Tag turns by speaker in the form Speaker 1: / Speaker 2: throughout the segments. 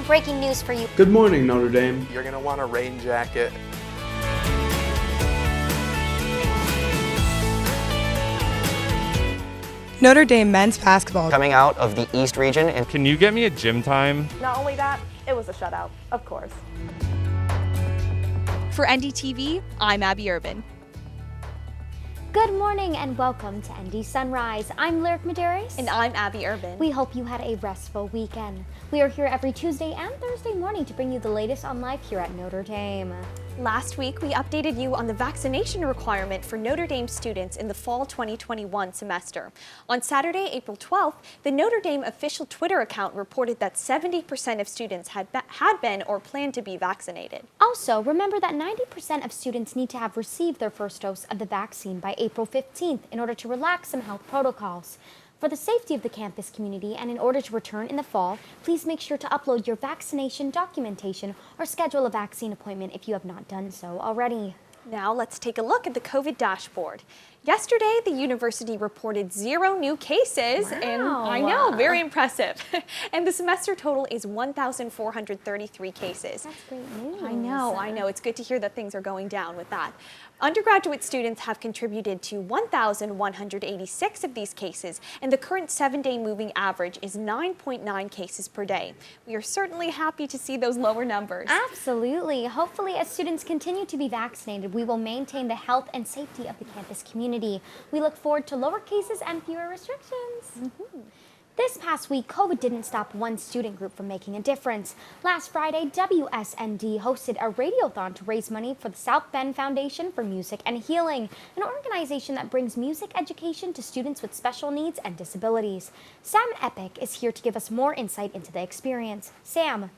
Speaker 1: breaking news for you.
Speaker 2: Good morning, Notre Dame.
Speaker 3: You're going to want a rain jacket.
Speaker 4: Notre Dame men's basketball
Speaker 5: coming out of the East region. And
Speaker 6: can you get me a gym time?
Speaker 7: Not only that, it was a shutout, of course.
Speaker 8: For NDTV, I'm Abby Urban.
Speaker 1: Good morning and welcome to ND Sunrise. I'm Lyric Medeiros.
Speaker 8: And I'm Abby Urban.
Speaker 1: We hope you had a restful weekend. We are here every Tuesday and Thursday morning to bring you the latest on life here at Notre Dame.
Speaker 8: Last week, we updated you on the vaccination requirement for Notre Dame students in the fall 2021 semester. On Saturday, April 12th, the Notre Dame official Twitter account reported that 70% of students had been or planned to be vaccinated.
Speaker 1: Also, remember that 90% of students need to have received their first dose of the vaccine by April 15th in order to relax some health protocols. For the safety of the campus community and in order to return in the fall, please make sure to upload your vaccination documentation or schedule a vaccine appointment if you have not done so already.
Speaker 8: Now let's take a look at the COVID dashboard. Yesterday, the university reported 0 new cases,
Speaker 1: wow.
Speaker 8: And I know, very impressive. And the semester total is 1,433 cases.
Speaker 1: That's great news.
Speaker 8: I know. It's good to hear that things are going down with that. Undergraduate students have contributed to 1,186 of these cases, and the current 7-day moving average is 9.9 cases per day. We are certainly happy to see those lower numbers.
Speaker 1: Absolutely. Hopefully, as students continue to be vaccinated, we will maintain the health and safety of the campus community. We look forward to lower cases and fewer restrictions. This past week, COVID didn't stop one student group from making a difference. Last Friday, WSND hosted a radiothon to raise money for the South Bend Foundation for Music and Healing, an organization that brings music education to students with special needs and disabilities. Sam Eppich is here to give us more insight into the experience. Sam.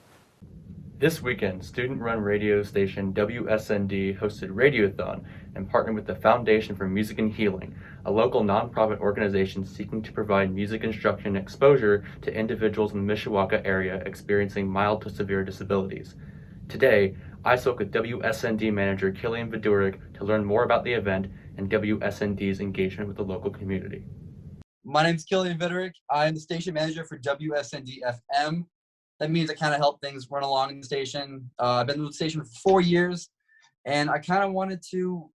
Speaker 9: This weekend, student-run radio station WSND hosted Radiothon and partnered with the Foundation for Music and Healing, a local nonprofit organization seeking to provide music instruction and exposure to individuals in the Mishawaka area experiencing mild to severe disabilities. Today, I spoke with WSND manager Jillian Randle to learn more about the event and WSND's engagement with the local community.
Speaker 10: My name is Jillian Randle. I'm the station manager for WSND FM. That means I kind of help things run along in the station. I've been with the station for 4 years, and I kind of wanted to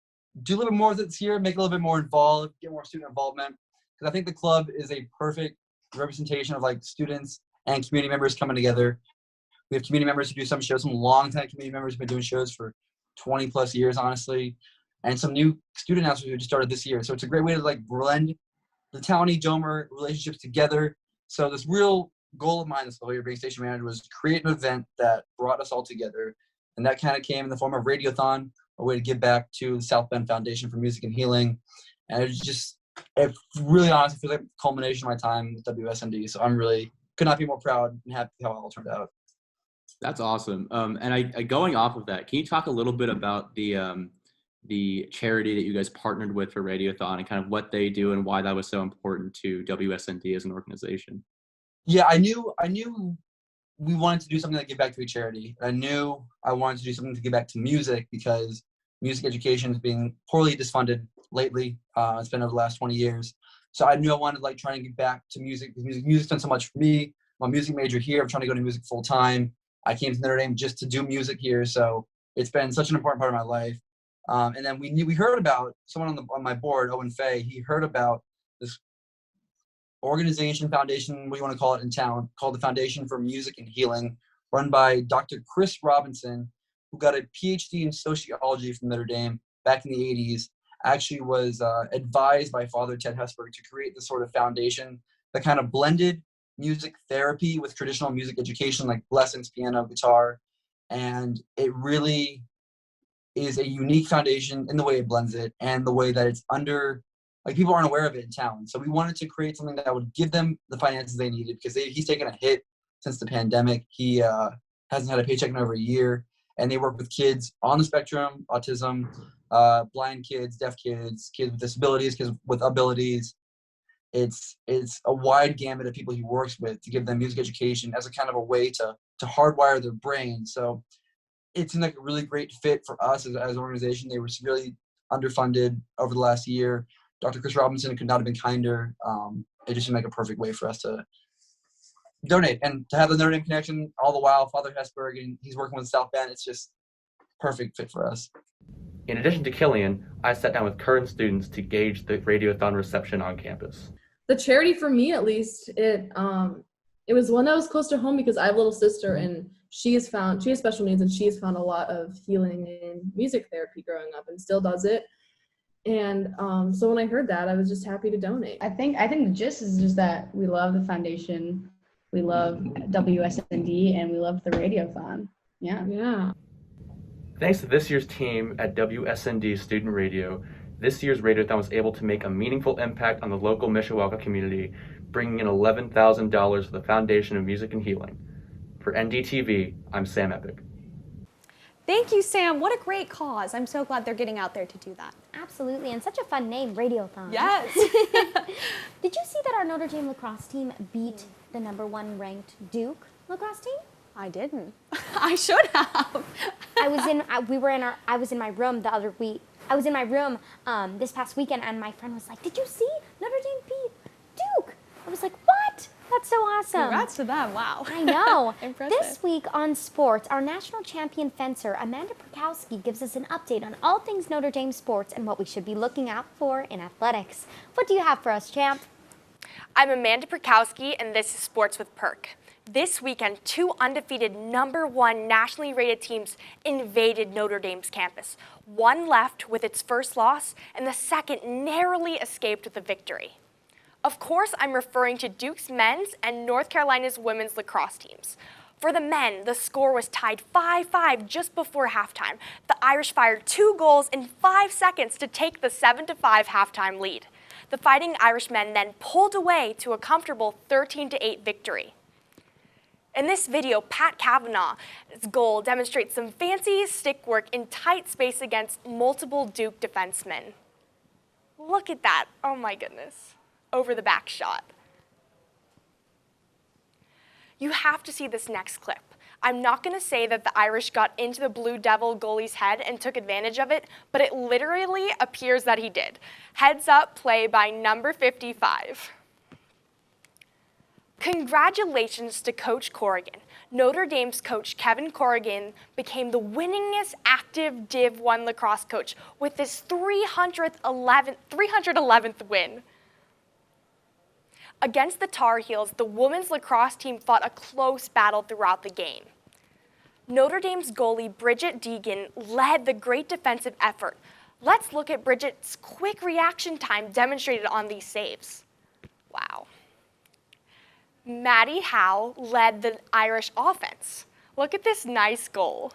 Speaker 10: do a little bit more with it this year, make it a little bit more involved, get more student involvement, because I think the club is a perfect representation of like students and community members coming together. We have community members who do some shows, some long-time community members who've been doing shows for 20 plus years, honestly, and some new student announcers who just started this year. So it's a great way to like blend the Townie-Domer relationships together. So this real goal of mine this whole year being station manager was to create an event that brought us all together, and that kind of came in the form of Radiothon, a way to give back to the South Bend Foundation for Music and Healing. And it really honestly feels like the culmination of my time with WSND, so I'm really could not be more proud and happy how it all turned out.
Speaker 11: That's awesome. And going off of that, can you talk a little bit about the charity that you guys partnered with for Radiothon and kind of what they do and why that was so important to WSND as an organization?
Speaker 10: Yeah, I knew we wanted to do something that give back to a charity. I knew I wanted to do something to give back to music because music education is being poorly disfunded lately. It's been over the last 20 years. So I knew I wanted like trying to give back to music because music's done so much for me. I'm a music major here. I'm trying to go to music full time. I came to Notre Dame just to do music here. So it's been such an important part of my life. And then we heard about someone on my board, Owen Fay. He heard about this organization, foundation, what do you want to call it in town, called the Foundation for Music and Healing, run by Dr. Chris Robinson, who got a PhD in sociology from Notre Dame back in the 80s, actually was advised by Father Ted Hesburgh to create this sort of foundation that kind of blended music therapy with traditional music education, like lessons, piano, guitar. And it really is a unique foundation in the way it blends it and the way that it's like people aren't aware of it in town. So we wanted to create something that would give them the finances they needed because he's taken a hit since the pandemic. He hasn't had a paycheck in over a year, and they work with kids on the spectrum, autism, blind kids, deaf kids, kids with disabilities, kids with abilities. It's a wide gamut of people he works with to give them music education as a kind of a way to hardwire their brain. So it seemed like a really great fit for us as an organization. They were severely underfunded over the last year. Dr. Chris Robinson could not have been kinder. It just seemed like a perfect way for us to donate. And to have the Notre Dame connection all the while, Father Hesburgh, and he's working with South Bend, it's just perfect fit for us.
Speaker 9: In addition to Killian, I sat down with current students to gauge the Radiothon reception on campus.
Speaker 2: The charity, for me at least, it was one that was close to home because I have a little sister and she has special needs, and she has found a lot of healing in music therapy growing up and still does it. And so when I heard that, I was just happy to donate.
Speaker 3: I think the gist is just that we love the foundation, we love WSND, and we love the Radiothon. Yeah.
Speaker 9: Thanks to this year's team at WSND Student Radio, this year's Radiothon was able to make a meaningful impact on the local Mishawaka community, bringing in $11,000 for the Foundation of Music and Healing. For NDTV, I'm Sam Eppich.
Speaker 8: Thank you, Sam. What a great cause. I'm so glad they're getting out there to do that.
Speaker 1: Absolutely, and such a fun name, Radiothon.
Speaker 8: Yes.
Speaker 1: Did you see that our Notre Dame lacrosse team beat the #1 ranked Duke lacrosse team?
Speaker 8: I didn't. I should have.
Speaker 1: I was in my room the other week. I was in my room this past weekend, and my friend was like, "Did you see Notre Dame beat Duke?" I was like, "What? That's so awesome!"
Speaker 8: Congrats to them. Wow.
Speaker 1: I know.
Speaker 8: Impressive.
Speaker 1: This week on sports, our national champion fencer Amanda Pirkowski gives us an update on all things Notre Dame sports and what we should be looking out for in athletics. What do you have for us, champ?
Speaker 6: I'm Amanda Pirkowski, and this is Sports with Perk. This weekend, 2 undefeated #1 nationally rated teams invaded Notre Dame's campus. One left with its first loss, and the second narrowly escaped with a victory. Of course, I'm referring to Duke's men's and North Carolina's women's lacrosse teams. For the men, the score was tied 5-5 just before halftime. The Irish fired 2 goals in 5 seconds to take the 7-5 halftime lead. The Fighting Irishmen then pulled away to a comfortable 13-8 victory. In this video, Pat Kavanaugh's goal demonstrates some fancy stick work in tight space against multiple Duke defensemen. Look at that, oh my goodness, over the back shot. You have to see this next clip. I'm not gonna say that the Irish got into the Blue Devil goalie's head and took advantage of it, but it literally appears that he did. Heads up play by number 55. Congratulations to Coach Corrigan. Notre Dame's coach Kevin Corrigan became the winningest active Div 1 lacrosse coach with his 311th win. Against the Tar Heels, the women's lacrosse team fought a close battle throughout the game. Notre Dame's goalie Bridget Deegan led the great defensive effort. Let's look at Bridget's quick reaction time demonstrated on these saves. Wow. Maddie Howe led the Irish offense. Look at this nice goal.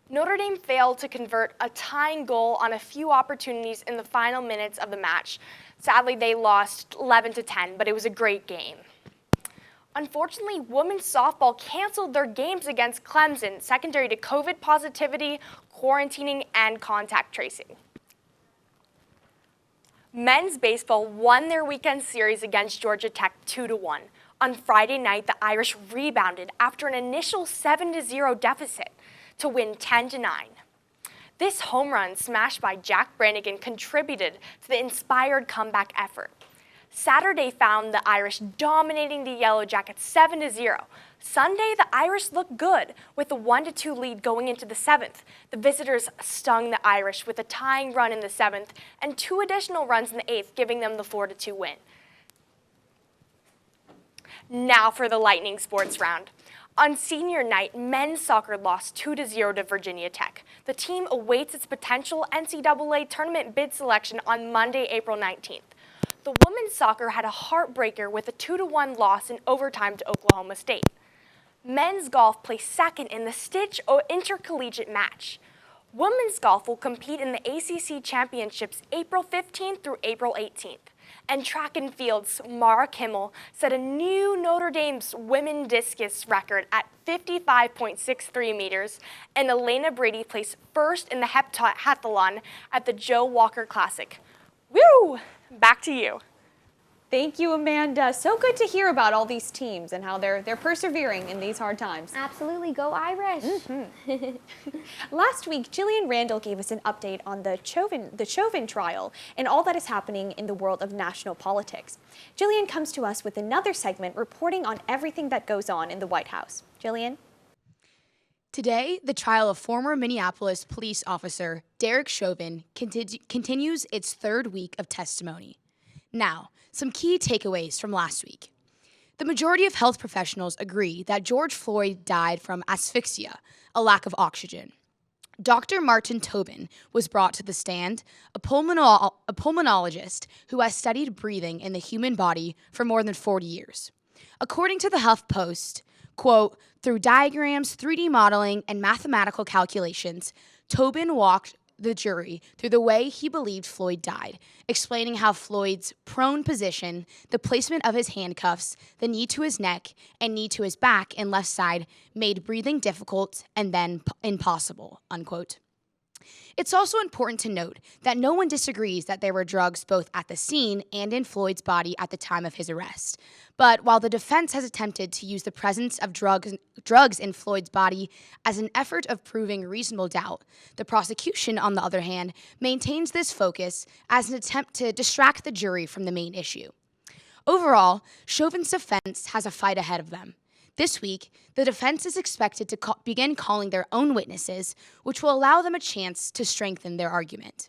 Speaker 6: Notre Dame failed to convert a tying goal on a few opportunities in the final minutes of the match. Sadly, they lost 11-10, but it was a great game. Unfortunately, women's softball canceled their games against Clemson, secondary to COVID positivity, quarantining, and contact tracing. Men's baseball won their weekend series against Georgia Tech 2-1. On Friday night, the Irish rebounded after an initial 7-0 deficit to win 10-9. This home run smash by Jack Brannigan contributed to the inspired comeback effort. Saturday found the Irish dominating the Yellow Jackets 7-0. Sunday, the Irish looked good with a 1-2 lead going into the 7th. The visitors stung the Irish with a tying run in the 7th and 2 additional runs in the 8th, giving them the 4-2 win. Now for the Lightning sports round. On senior night, men's soccer lost 2-0 to Virginia Tech. The team awaits its potential NCAA tournament bid selection on Monday, April 19th. The women's soccer had a heartbreaker with a 2-1 loss in overtime to Oklahoma State. Men's golf placed second in the Stitch intercollegiate match. Women's golf will compete in the ACC Championships April 15th through April 18th. And track and field's Mara Kimmel set a new Notre Dame's women discus record at 55.63 meters, and Elena Brady placed first in the heptathlon at the Joe Walker Classic. Woo! Back to you.
Speaker 8: Thank you, Amanda. So good to hear about all these teams and how they're persevering in these hard times.
Speaker 1: Absolutely, go Irish.
Speaker 8: Last week, Jillian Randle gave us an update on the Chauvin trial and all that is happening in the world of national politics. Jillian comes to us with another segment reporting on everything that goes on in the White House. Jillian?
Speaker 12: Today, the trial of former Minneapolis police officer Derek Chauvin continues its third week of testimony. Now, some key takeaways from last week. The majority of health professionals agree that George Floyd died from asphyxia, a lack of oxygen. Dr. Martin Tobin was brought to the stand, a pulmonologist who has studied breathing in the human body for more than 40 years. According to the HuffPost, quote, through diagrams, 3D modeling, and mathematical calculations, Tobin walked the jury through the way he believed Floyd died, explaining how Floyd's prone position, the placement of his handcuffs, the knee to his neck, and knee to his back and left side made breathing difficult and then impossible, unquote. It's also important to note that no one disagrees that there were drugs both at the scene and in Floyd's body at the time of his arrest. But while the defense has attempted to use the presence of drugs in Floyd's body as an effort of proving reasonable doubt, the prosecution, on the other hand, maintains this focus as an attempt to distract the jury from the main issue. Overall, Chauvin's defense has a fight ahead of them. This week, the defense is expected to begin calling their own witnesses, which will allow them a chance to strengthen their argument.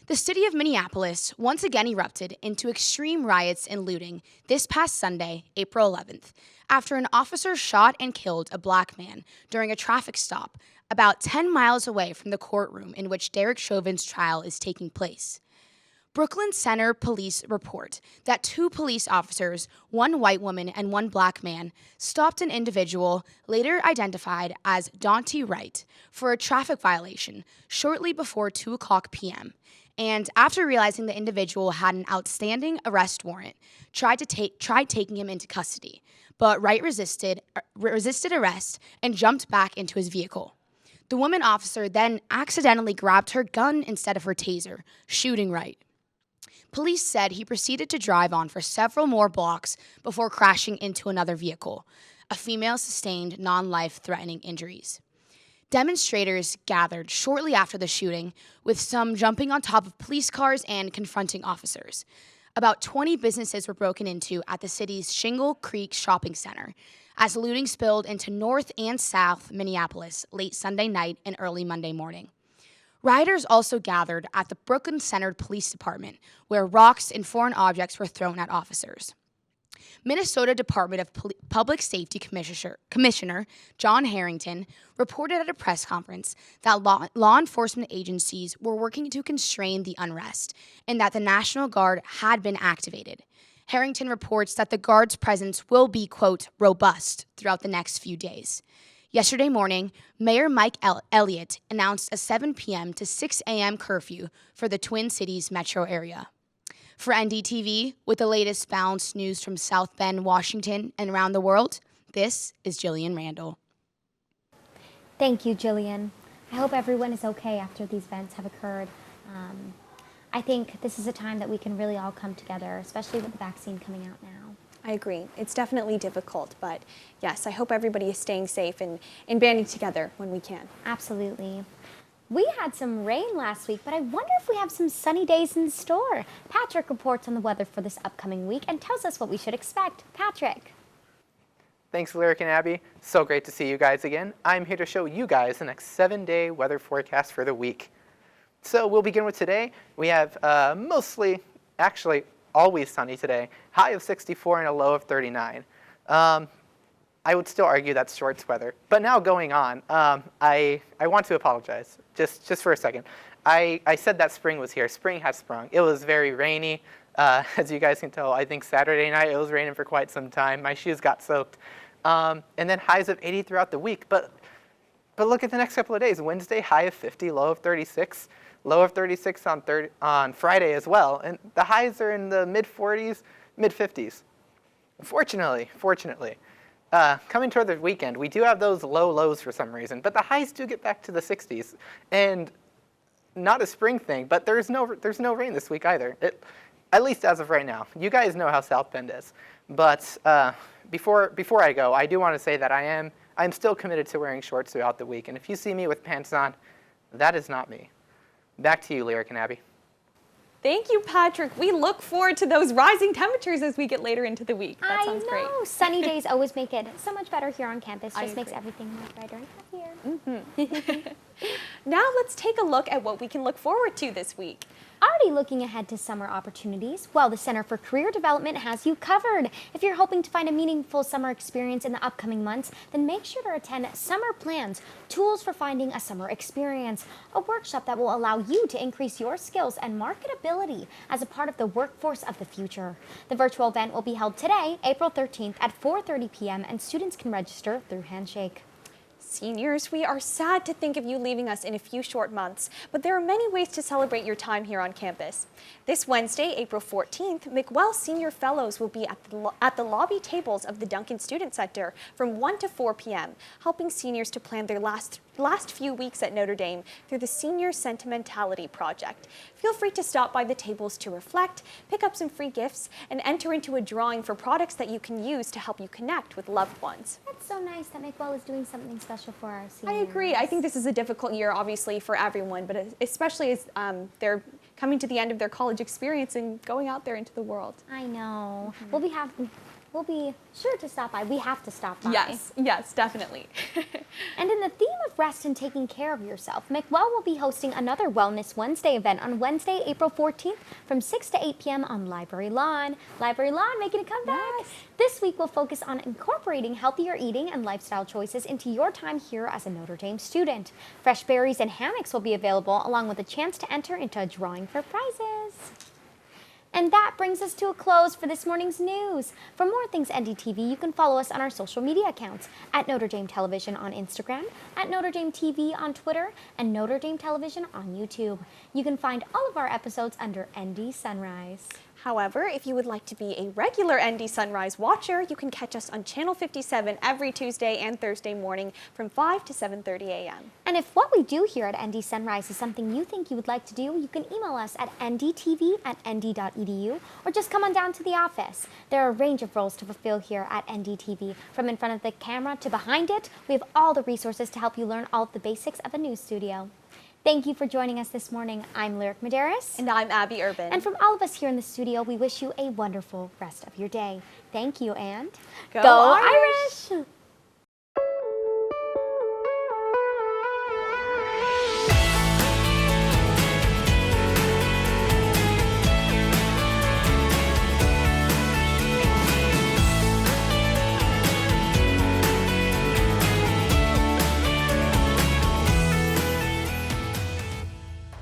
Speaker 12: The city of Minneapolis once again erupted into extreme riots and looting this past Sunday, April 11th, after an officer shot and killed a black man during a traffic stop about 10 miles away from the courtroom in which Derek Chauvin's trial is taking place. Brooklyn Center police report that 2 police officers, 1 white woman and 1 black man, stopped an individual later identified as Dante Wright for a traffic violation shortly before 2:00 p.m. And after realizing the individual had an outstanding arrest warrant, tried taking him into custody, but Wright resisted arrest and jumped back into his vehicle. The woman officer then accidentally grabbed her gun instead of her taser, shooting Wright. Police said he proceeded to drive on for several more blocks before crashing into another vehicle. A female sustained non-life-threatening injuries. Demonstrators gathered shortly after the shooting, with some jumping on top of police cars and confronting officers. About 20 businesses were broken into at the city's Shingle Creek Shopping Center, as looting spilled into North and South Minneapolis late Sunday night and early Monday morning. Rioters also gathered at the Brooklyn Center Police Department, where rocks and foreign objects were thrown at officers. Minnesota Department of Public Safety Commissioner John Harrington reported at a press conference that law enforcement agencies were working to constrain the unrest and that the National Guard had been activated. Harrington reports that the Guard's presence will be, quote, robust throughout the next few days. Yesterday morning, Mayor Mike Elliott announced a 7 p.m. to 6 a.m. curfew for the Twin Cities metro area. For NDTV, with the latest balanced news from South Bend, Washington, and around the world, this is Jillian Randle.
Speaker 1: Thank you, Jillian. I hope everyone is okay after these events have occurred. I think this is a time that we can really all come together, especially with the vaccine coming out now.
Speaker 8: I agree. It's definitely difficult, but yes, I hope everybody is staying safe and banding together when we can.
Speaker 1: Absolutely. We had some rain last week, but I wonder if we have some sunny days in store. Patrick reports on the weather for this upcoming week and tells us what we should expect. Patrick.
Speaker 13: Thanks, Lyric and Abby. So great to see you guys again. I'm here to show you guys the next 7-day weather forecast for the week. So we'll begin with today. We have actually always sunny today. High of 64 and a low of 39. I would still argue that's shorts weather. But now going on, I want to apologize just for a second. I said that spring was here. Spring has sprung. It was very rainy. As you guys can tell, I think Saturday night it was raining for quite some time. My shoes got soaked. And then highs of 80 throughout the week. But look at the next couple of days. Wednesday, high of 50, low of 36. Low of 36 on Friday as well. And the highs are in the mid-40s, mid-50s. Fortunately, coming toward the weekend, we do have those low lows for some reason, but the highs do get back to the 60s. And not a spring thing, but there's no rain this week either. at least as of right now. You guys know how South Bend is. But before I go, I do want to say that I'm still committed to wearing shorts throughout the week. And if you see me with pants on, that is not me. Back to you, Lyric and Abby.
Speaker 8: Thank you, Patrick. We look forward to those rising temperatures as we get later into the week. That sounds great.
Speaker 1: I know. Sunny days always make it so much better here on campus. Just makes everything much brighter and happier.
Speaker 8: Now let's take a look at what we can look forward to this week.
Speaker 1: Already looking ahead to summer opportunities? Well, the Center for Career Development has you covered. If you're hoping to find a meaningful summer experience in the upcoming months, then make sure to attend Summer Plans, Tools for Finding a Summer Experience, a workshop that will allow you to increase your skills and marketability as a part of the workforce of the future. The virtual event will be held today, April 13th at 4:30 p.m. and students can register through Handshake.
Speaker 8: Seniors, we are sad to think of you leaving us in a few short months, but there are many ways to celebrate your time here on campus. This Wednesday, April 14th, McWell Senior Fellows will be at the lobby tables of the Duncan Student Center from 1 to 4 p.m., helping seniors to plan their last few weeks at Notre Dame through the Senior Sentimentality Project. Feel free to stop by the tables to reflect, pick up some free gifts, and enter into a drawing for products that you can use to help you connect with loved ones.
Speaker 1: That's so nice that McWell is doing something special for our seniors.
Speaker 8: I agree. I think this is a difficult year, obviously, for everyone, but especially as they're coming to the end of their college experience and going out there into the world.
Speaker 1: I know. We'll be sure to stop by. We have to stop by.
Speaker 8: Yes, definitely.
Speaker 1: And in the theme of rest and taking care of yourself, McWell will be hosting another Wellness Wednesday event on Wednesday, April 14th from 6 to 8 p.m. on Library Lawn. Library Lawn making a comeback. Yes. This week we'll focus on incorporating healthier eating and lifestyle choices into your time here as a Notre Dame student. Fresh berries and hammocks will be available along with a chance to enter into a drawing for prizes. And that brings us to a close for this morning's news. For more things NDTV, you can follow us on our social media accounts at Notre Dame Television on Instagram, at Notre Dame TV on Twitter, and Notre Dame Television on YouTube. You can find all of our episodes under ND Sunrise.
Speaker 8: However, if you would like to be a regular ND Sunrise watcher, you can catch us on Channel 57 every Tuesday and Thursday morning from 5 to 7:30 a.m.
Speaker 1: And if what we do here at ND Sunrise is something you think you would like to do, you can email us at ndtv@nd.edu or just come on down to the office. There are a range of roles to fulfill here at NDTV. From in front of the camera to behind it, we have all the resources to help you learn all of the basics of a news studio. Thank you for joining us this morning. I'm Lyric Medeiros.
Speaker 8: And I'm Abby Urban.
Speaker 1: And from all of us here in the studio, we wish you a wonderful rest of your day. Thank you, and
Speaker 8: Go Irish!